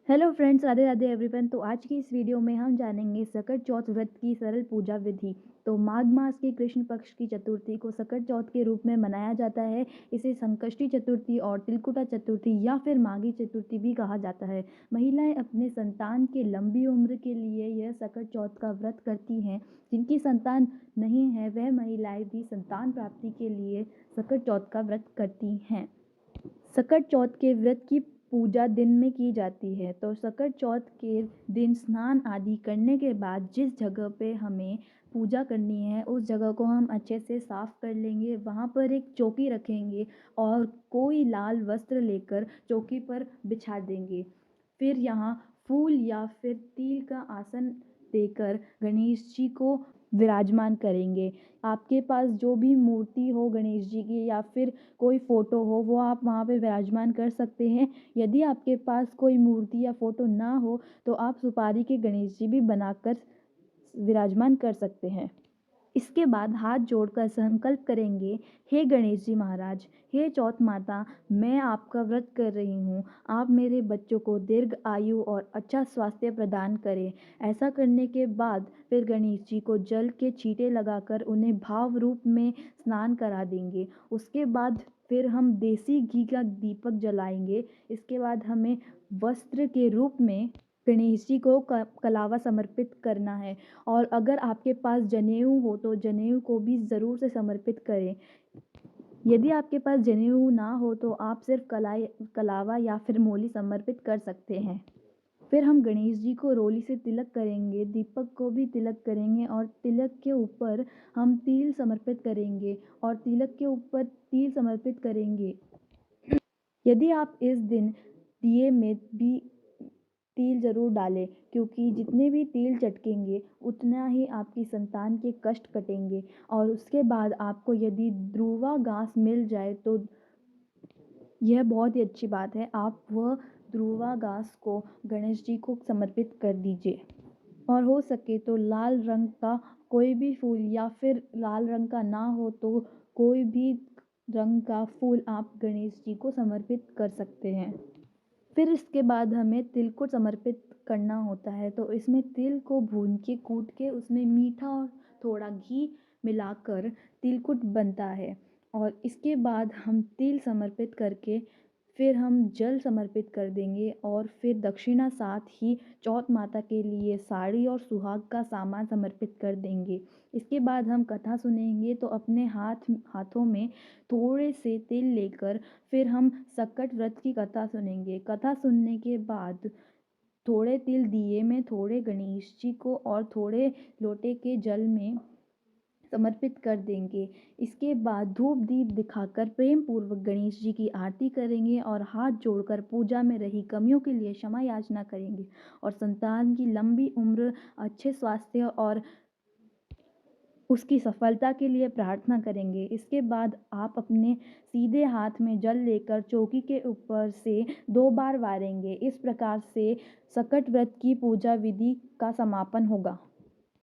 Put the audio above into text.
Hello friends, Radhe Radhe everyone. तो आज की इस वीडियो में हम जानेंगे सकट चौथ व्रत की सरल पूजा विधि। तो माघ मास के कृष्ण पक्ष की चतुर्थी को सकट चौथ के रूप में मनाया जाता है। इसे संकष्टी चतुर्थी और तिलकुटा चतुर्थी या फिर माघी चतुर्थी भी कहा जाता है। महिलाएं अपने संतान के लंबी उम्र के लिए यह सकट चौथ का व्रत करती हैं। जिनकी संतान नहीं है वह महिलाएं भी संतान प्राप्ति के लिए सकट चौथ का व्रत करती हैं। सकट चौथ के व्रत की पूजा दिन में की जाती है। तो सकट चौथ के दिन स्नान आदि करने के बाद जिस जगह पे हमें पूजा करनी है उस जगह को हम अच्छे से साफ कर लेंगे। वहाँ पर एक चौकी रखेंगे और कोई लाल वस्त्र लेकर चौकी पर बिछा देंगे। फिर यहाँ फूल या फिर तिल का आसन देकर गणेश जी को विराजमान करेंगे। आपके पास जो भी मूर्ति हो गणेश जी की या फिर कोई फ़ोटो हो वो आप वहाँ पे विराजमान कर सकते हैं। यदि आपके पास कोई मूर्ति या फ़ोटो ना हो तो आप सुपारी के गणेश जी भी बनाकर विराजमान कर सकते हैं। इसके बाद हाथ जोड़कर संकल्प करेंगे, हे गणेश जी महाराज, हे चौथ माता, मैं आपका व्रत कर रही हूँ। आप मेरे बच्चों को दीर्घ आयु और अच्छा स्वास्थ्य प्रदान करें। ऐसा करने के बाद फिर गणेश जी को जल के छींटे लगाकर उन्हें भाव रूप में स्नान करा देंगे। उसके बाद फिर हम देसी घी का दीपक जलाएंगे। इसके बाद हमें वस्त्र के रूप में गणेश जी को कलावा समर्पित करना है। और अगर आपके पास जनेऊ हो तो जनेऊ को भी ज़रूर से समर्पित करें। यदि आपके पास जनेऊ ना हो तो आप सिर्फ कलावा या फिर मोली समर्पित कर सकते हैं। फिर हम गणेश जी को रोली से तिलक करेंगे, दीपक को भी तिलक करेंगे और तिलक के ऊपर हम तिल समर्पित करेंगे और तिलक के ऊपर तिल समर्पित करेंगे। यदि आप इस दिन दिए में भी तिल ज़रूर डालें, क्योंकि जितने भी तिल चटकेंगे उतना ही आपकी संतान के कष्ट कटेंगे। और उसके बाद आपको यदि ध्रुवा घास मिल जाए तो यह बहुत ही अच्छी बात है। आप वह ध्रुवा घास को गणेश जी को समर्पित कर दीजिए। और हो सके तो लाल रंग का कोई भी फूल या फिर लाल रंग का ना हो तो कोई भी रंग का फूल आप गणेश जी को समर्पित कर सकते हैं। फिर इसके बाद हमें तिल को समर्पित करना होता है। तो इसमें तिल को भून के कूट के उसमें मीठा और थोड़ा घी मिलाकर तिलकुट बनता है। और इसके बाद हम तिल समर्पित करके फिर हम जल समर्पित कर देंगे और फिर दक्षिणा साथ ही चौथ माता के लिए साड़ी और सुहाग का सामान समर्पित कर देंगे। इसके बाद हम कथा सुनेंगे। तो अपने हाथों में थोड़े से तिल लेकर फिर हम सकट व्रत की कथा सुनेंगे। कथा सुनने के बाद थोड़े तिल दिए में, थोड़े गणेश जी को और थोड़े लोटे के जल में समर्पित कर देंगे। इसके बाद धूप दीप दिखाकर प्रेम पूर्वक गणेश जी की आरती करेंगे और हाथ जोड़कर पूजा में रही कमियों के लिए क्षमा याचना करेंगे और संतान की लंबी उम्र, अच्छे स्वास्थ्य और उसकी सफलता के लिए प्रार्थना करेंगे। इसके बाद आप अपने सीधे हाथ में जल लेकर चौकी के ऊपर से 2 बार वारेंगे। इस प्रकार से सकट व्रत की पूजा विधि का समापन होगा।